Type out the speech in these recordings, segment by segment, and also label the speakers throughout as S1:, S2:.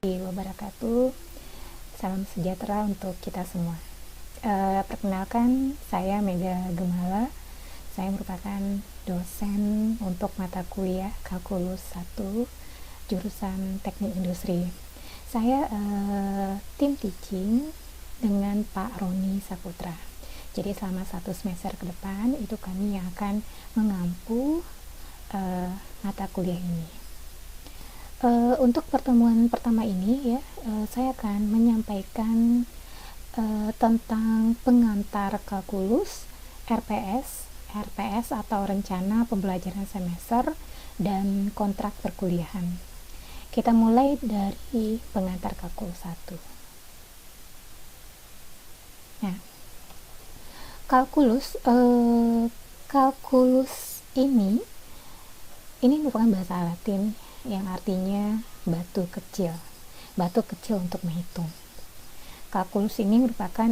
S1: Wabarakatuh. Salam sejahtera untuk kita semua. Perkenalkan, saya Mega Gemala. Saya merupakan dosen untuk mata kuliah Kalkulus 1 jurusan Teknik Industri. Saya tim teaching dengan Pak Roni Saputra. Jadi selama 1 semester ke depan itu kami yang akan mengampu mata kuliah ini. Untuk pertemuan pertama ini saya akan menyampaikan tentang pengantar kalkulus, RPS atau rencana pembelajaran semester, dan kontrak perkuliahan. Kita mulai dari pengantar kalkulus 1. Nah, kalkulus ini merupakan bahasa Latin yang artinya batu kecil untuk menghitung. Kalkulus ini merupakan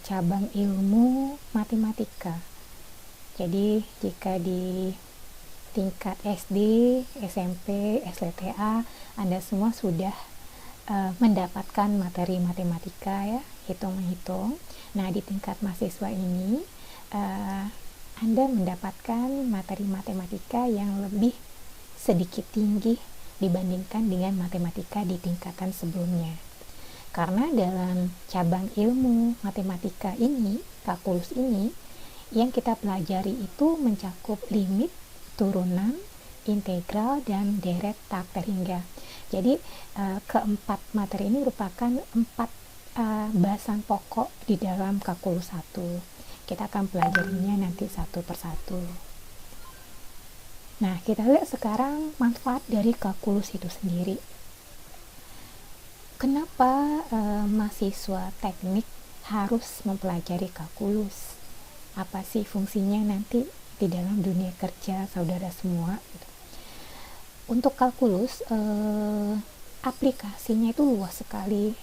S1: cabang ilmu matematika. Jadi jika di tingkat SD, SMP, SLTA Anda semua sudah mendapatkan materi matematika ya, hitung-hitung. Nah, di tingkat mahasiswa ini Anda mendapatkan materi matematika yang lebih sedikit tinggi dibandingkan dengan matematika di tingkatan sebelumnya. Karena dalam cabang ilmu matematika ini, kalkulus ini, yang kita pelajari itu mencakup limit, turunan, integral, dan deret tak terhingga. Jadi keempat materi ini merupakan 4 bahasan pokok di dalam kalkulus 1. Kita akan pelajarinya nanti satu persatu. Nah, kita lihat sekarang manfaat dari kalkulus itu sendiri. Kenapa mahasiswa teknik harus mempelajari kalkulus? Apa sih fungsinya nanti di dalam dunia kerja saudara semua? Untuk kalkulus, aplikasinya itu luas sekali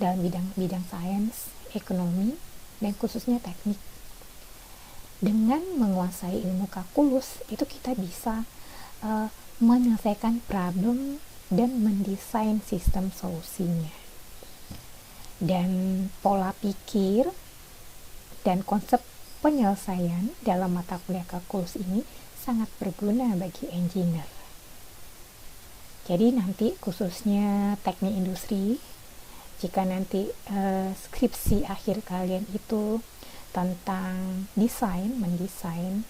S1: dalam bidang sains, ekonomi, dan khususnya teknik. Dengan menguasai ilmu kalkulus itu kita bisa menyelesaikan problem dan mendesain sistem solusinya. Dan pola pikir dan konsep penyelesaian dalam mata kuliah kalkulus ini sangat berguna bagi engineer. Jadi nanti khususnya teknik industri, jika nanti skripsi akhir kalian itu tentang mendesain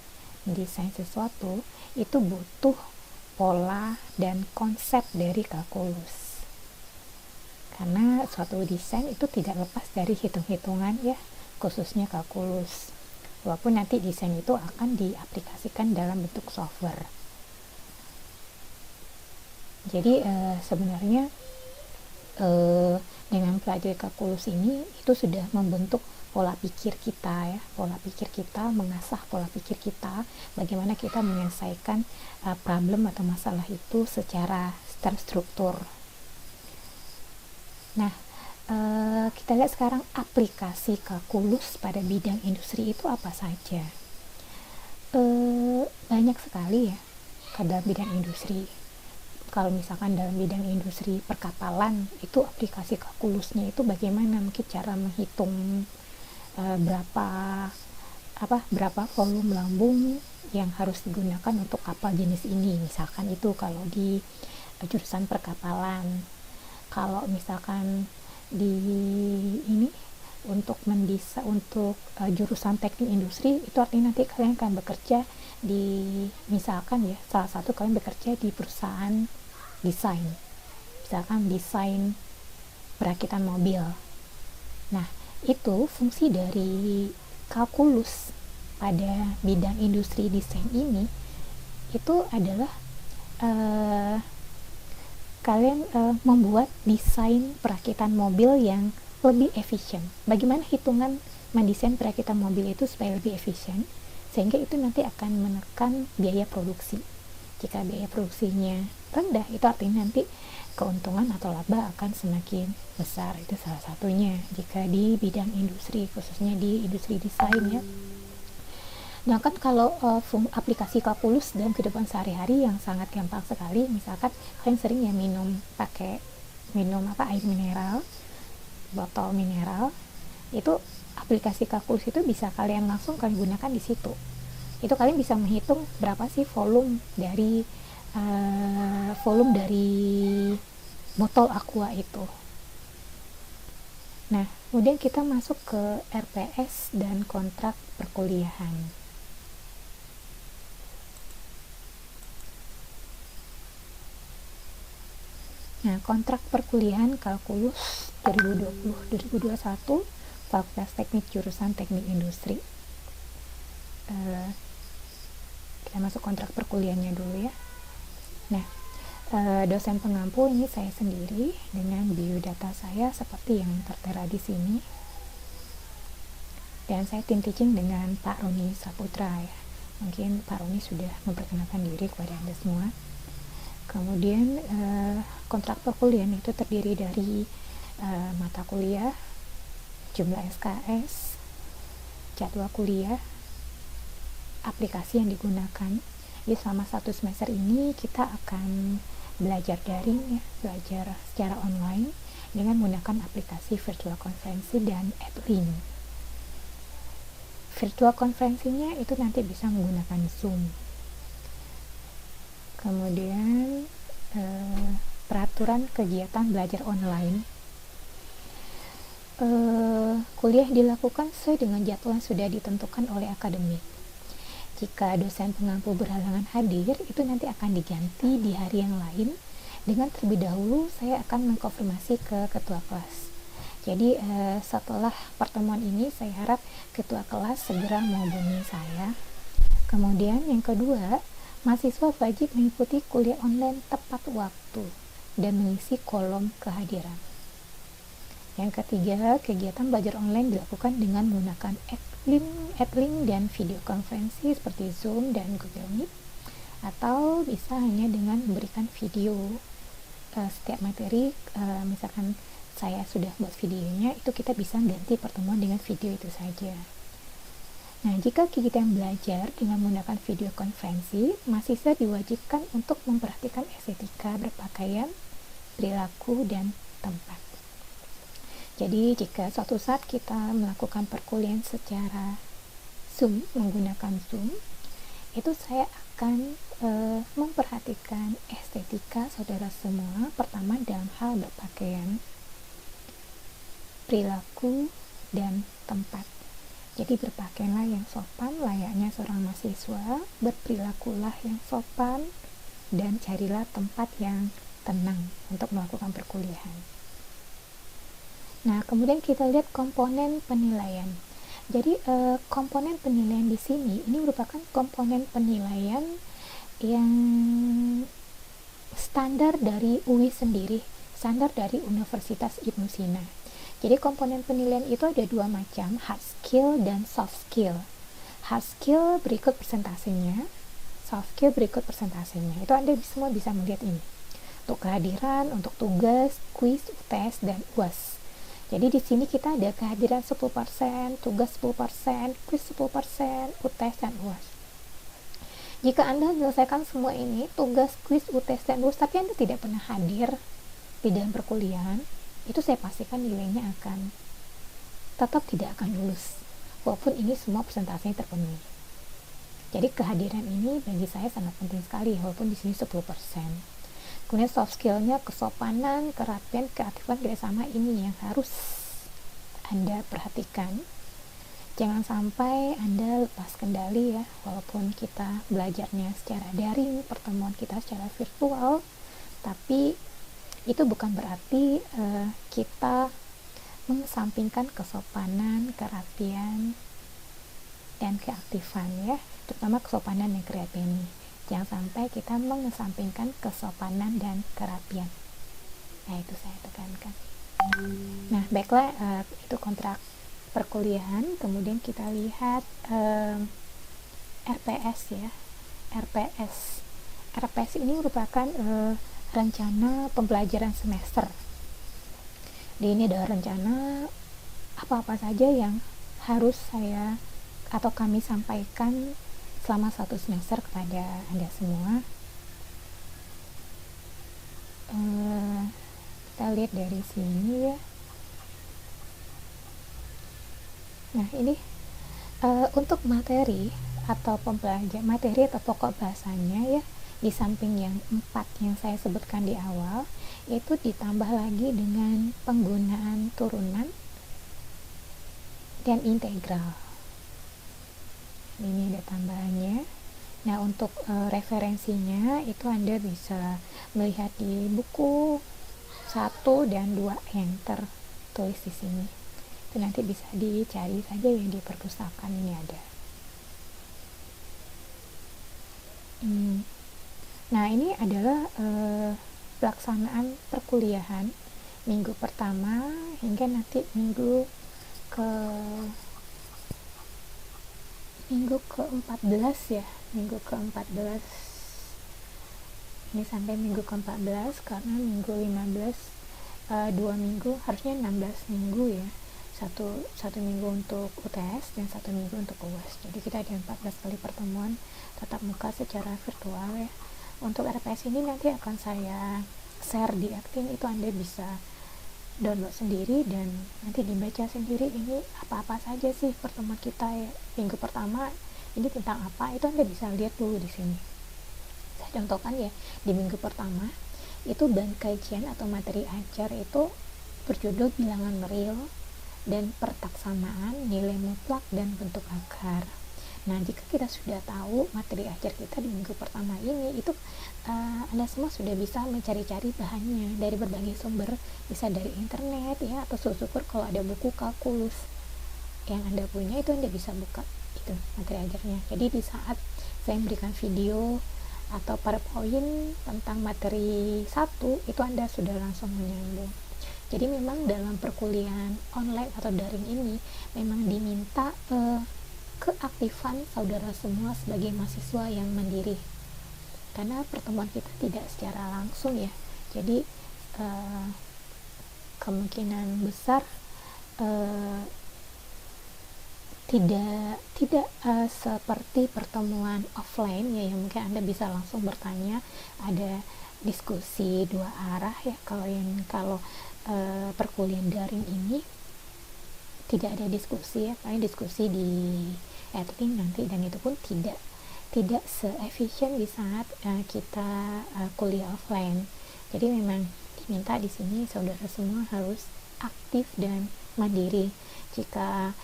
S1: sesuatu, itu butuh pola dan konsep dari kalkulus. Karena suatu desain itu tidak lepas dari hitung-hitungan ya, khususnya kalkulus. Walaupun nanti desain itu akan diaplikasikan dalam bentuk software. Jadi sebenarnya dengan pelajari kalkulus ini itu sudah membentuk pola pikir kita, mengasah pola pikir kita, bagaimana kita menyelesaikan problem atau masalah itu secara terstruktur. Nah, kita lihat sekarang aplikasi kalkulus pada bidang industri itu apa saja. Banyak sekali ya dalam bidang industri. Kalau misalkan dalam bidang industri perkapalan, itu aplikasi kalkulusnya itu bagaimana, mungkin cara menghitung berapa volume lambung yang harus digunakan untuk kapal jenis ini, misalkan itu kalau di jurusan perkapalan. Kalau misalkan di untuk jurusan teknik industri, itu artinya nanti kalian akan bekerja di, misalkan ya, salah satu kalian bekerja di perusahaan desain, misalkan desain perakitan mobil. Nah, itu fungsi dari kalkulus pada bidang industri desain ini itu adalah kalian membuat desain perakitan mobil yang lebih efisien. Bagaimana hitungan mendesain perakitan mobil itu supaya lebih efisien, sehingga itu nanti akan menekan biaya produksi. Jika biaya produksinya rendah, itu artinya nanti keuntungan atau laba akan semakin besar. Itu salah satunya jika di bidang industri, khususnya di industri desain ya. Nah kan kalau aplikasi kalkulus dalam kehidupan sehari-hari yang sangat gampang sekali, misalkan kalian sering ya minum pakai minum air mineral, botol mineral, itu aplikasi kalkulus itu bisa kalian langsung kalian gunakan di situ. Itu kalian bisa menghitung berapa sih volume dari botol aqua itu. Nah, kemudian kita masuk ke RPS dan kontrak perkuliahan. Nah, kontrak perkuliahan kalkulus 2020-2021 Fakultas Teknik jurusan Teknik Industri. Kita masuk kontrak perkuliahannya dulu ya. Nah, dosen pengampu ini saya sendiri dengan biodata saya seperti yang tertera di sini. Dan saya tim teaching dengan Pak Roni Saputra ya. Mungkin Pak Roni sudah memperkenalkan diri kepada Anda semua. Kemudian kontrak perkuliahan itu terdiri dari mata kuliah, jumlah SKS, jadwal kuliah, aplikasi yang digunakan. Jadi selama 1 semester ini kita akan belajar daring ya, belajar secara online dengan menggunakan aplikasi virtual konferensi dan AppLink. Virtual konferensinya itu nanti bisa menggunakan Zoom. Kemudian peraturan kegiatan belajar online. Kuliah dilakukan sesuai dengan jadwal yang sudah ditentukan oleh akademik. Jika dosen pengampu berhalangan hadir, itu nanti akan diganti di hari yang lain. Dengan terlebih dahulu saya akan mengkonfirmasi ke ketua kelas. Jadi setelah pertemuan ini saya harap ketua kelas segera menghubungi saya. Kemudian yang kedua, mahasiswa wajib mengikuti kuliah online tepat waktu dan mengisi kolom kehadiran. Yang ketiga, kegiatan belajar online dilakukan dengan menggunakan AppLink dan video konferensi seperti Zoom dan Google Meet, atau bisa hanya dengan memberikan video setiap materi. Misalkan saya sudah buat videonya, itu kita bisa ganti pertemuan dengan video itu saja. Nah, jika kegiatan belajar dengan menggunakan video konferensi, mahasiswa diwajibkan untuk memperhatikan estetika berpakaian, perilaku, dan tempat. Jadi, jika suatu saat kita melakukan perkuliahan secara Zoom, menggunakan Zoom, itu saya akan memperhatikan estetika saudara semua. Pertama, dalam hal berpakaian, perilaku, dan tempat. Jadi berpakaianlah yang sopan layaknya seorang mahasiswa, berperilakulah yang sopan, dan carilah tempat yang tenang untuk melakukan perkuliahan. Nah, kemudian kita lihat komponen penilaian. Jadi komponen penilaian di sini ini merupakan komponen penilaian yang standar dari UI sendiri, standar dari Universitas Ibnu Sina. Jadi komponen penilaian itu ada 2 macam, hard skill dan soft skill. Hard skill berikut persentasenya, soft skill berikut persentasenya. Itu Anda semua bisa melihat ini. Untuk kehadiran, untuk tugas, kuis, UTS, dan UAS. Jadi di sini kita ada kehadiran 10%, tugas 10%, kuis 10%, UTS, dan UAS. Jika Anda menyelesaikan semua ini, tugas, kuis, UTS, dan UAS, tapi Anda tidak pernah hadir di dalam perkuliahan, itu saya pastikan nilainya akan tetap tidak akan lulus walaupun ini semua persentasenya terpenuhi. Jadi kehadiran ini bagi saya sangat penting sekali walaupun di sini 10%. Kemudian soft skillnya kesopanan, kerapian, keaktifan, kerjasama, ini yang harus Anda perhatikan. Jangan sampai Anda lepas kendali ya, walaupun kita belajarnya secara daring, pertemuan kita secara virtual, tapi itu bukan berarti kita mengesampingkan kesopanan, kerapian, dan keaktifan ya, terutama kesopanan dan kerapian ini. Jangan sampai kita mengesampingkan kesopanan dan kerapian. Nah, itu saya tekankan. Nah, baiklah, itu kontrak perkuliahan. Kemudian kita lihat RPS ya. RPS ini merupakan rencana pembelajaran semester. Ini adalah rencana apa-apa saja yang harus saya atau kami sampaikan selama 1 semester kepada Anda semua. Kita lihat dari sini ya. Nah ini untuk materi atau materi atau pokok bahasanya ya, di samping yang 4 yang saya sebutkan di awal, itu ditambah lagi dengan penggunaan turunan dan integral. Ini ada tambahannya. Nah untuk referensinya itu Anda bisa melihat di buku 1 dan 2 yang tertulis di sini. Itu nanti bisa dicari saja yang di perpustakaan ini ada. Nah ini adalah pelaksanaan perkuliahan minggu pertama hingga nanti minggu ke-14 ya, minggu ke-14 ini sampai minggu ke-14 karena minggu 15 2 minggu, harusnya 16 minggu ya, satu minggu untuk UTS dan 1 minggu untuk UAS. Jadi kita ada 14 kali pertemuan tatap muka secara virtual ya. Untuk RPS ini nanti akan saya share di Aktin, itu Anda bisa download sendiri dan nanti dibaca sendiri ini apa-apa saja sih pertemuan kita ya. Minggu pertama ini tentang apa, itu Anda bisa lihat dulu di sini. Saya contohkan ya, di minggu pertama itu bahan kajian atau materi ajar itu berjudul bilangan real dan pertaksamaan, nilai mutlak dan bentuk akar. Nah jika kita sudah tahu materi ajar kita di minggu pertama ini, itu Anda semua sudah bisa mencari-cari bahannya dari berbagai sumber, bisa dari internet ya, atau syukur kalau ada buku kalkulus yang Anda punya, itu Anda bisa buka itu materi ajarnya. Jadi di saat saya memberikan video atau PowerPoint tentang materi 1, itu Anda sudah langsung menyambung. Jadi memang dalam perkuliahan online atau daring ini memang diminta keaktifan saudara semua sebagai mahasiswa yang mandiri, karena pertemuan kita tidak secara langsung ya. Jadi kemungkinan besar tidak seperti pertemuan offline ya, yang mungkin Anda bisa langsung bertanya, ada diskusi 2 arah ya. Kalau perkuliahan daring ini tidak ada diskusi ya, paling diskusi di Edlink nanti, dan itu pun tidak se-efisien di saat kita kuliah offline. Jadi memang diminta di sini saudara semua harus aktif dan mandiri. Jika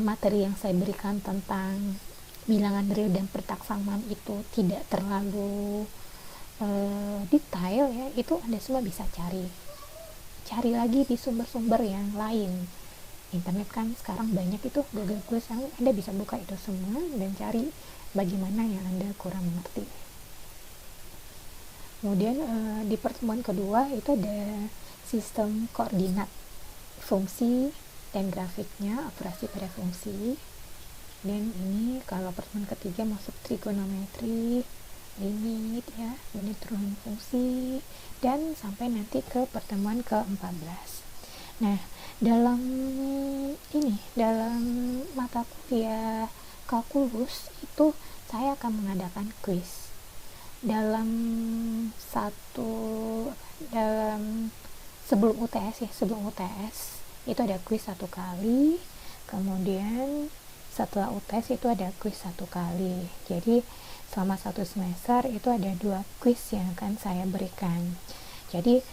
S1: materi yang saya berikan tentang bilangan real dan pertaksamaan itu tidak terlalu detail ya, itu Anda semua bisa cari lagi di sumber-sumber yang lain. Internet kan sekarang banyak, itu Google Plus, Anda bisa buka itu semua dan cari bagaimana yang Anda kurang mengerti. Kemudian di pertemuan kedua itu ada sistem koordinat, fungsi dan grafiknya, operasi pada fungsi. Dan ini kalau pertemuan ketiga masuk trigonometri, limit ya, penyetruan fungsi, dan sampai nanti ke pertemuan ke-14. Nah dalam mata kuliah kalkulus itu saya akan mengadakan kuis sebelum UTS itu ada kuis 1 kali, kemudian setelah UTS itu ada kuis 1 kali. Jadi selama 1 semester itu ada 2 kuis yang akan saya berikan. Jadi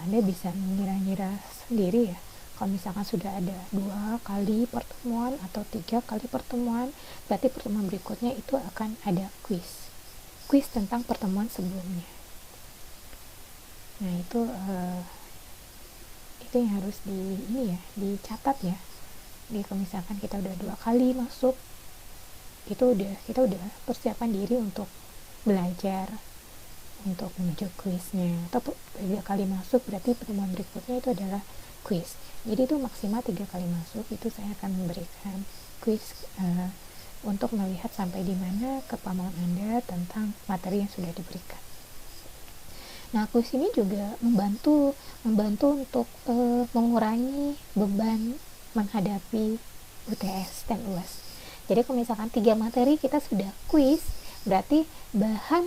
S1: Anda bisa mengira-ngira sendiri ya, kalau misalkan sudah ada 2 kali pertemuan atau 3 kali pertemuan, berarti pertemuan berikutnya itu akan ada kuis tentang pertemuan sebelumnya. Nah itu yang harus dicatat ya. Jadi kalau misalkan kita udah 2 kali masuk, itu kita udah persiapan diri untuk belajar untuk menuju kuisnya. Atau 3 kali masuk berarti pertemuan berikutnya itu adalah kuis. Jadi itu maksimal 3 kali masuk, itu saya akan memberikan kuis untuk melihat sampai di mana kepahaman Anda tentang materi yang sudah diberikan. Nah kuis ini juga membantu untuk mengurangi beban menghadapi UTS dan UAS. Jadi kalau misalkan 3 materi kita sudah kuis, berarti bahan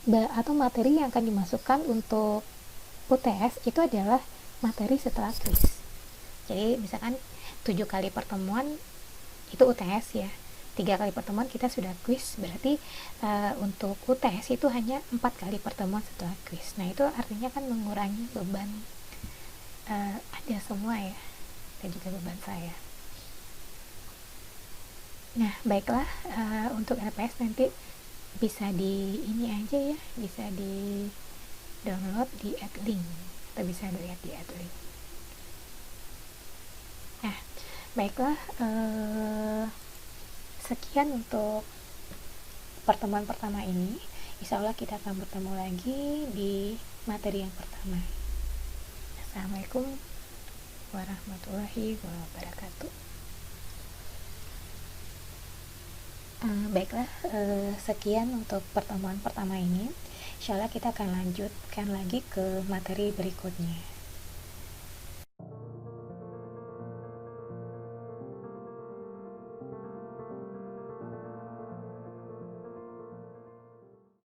S1: atau materi yang akan dimasukkan untuk UTS itu adalah materi setelah kuis. Jadi misalkan 7 kali pertemuan itu UTS ya, 3 kali pertemuan kita sudah kuis, berarti untuk UTS itu hanya 4 kali pertemuan setelah kuis. Nah itu artinya kan mengurangi beban ada semua ya, dan juga beban saya. Nah baiklah, untuk LPS nanti bisa di ini aja ya, bisa di download di Adlink atau bisa dilihat di Adlink. Nah baiklah, sekian untuk pertemuan pertama ini. Insya Allah kita akan bertemu lagi di materi yang pertama. Assalamualaikum warahmatullahi wabarakatuh. Baiklah, sekian untuk pertemuan pertama ini. Insya Allah kita akan lanjutkan lagi ke materi berikutnya.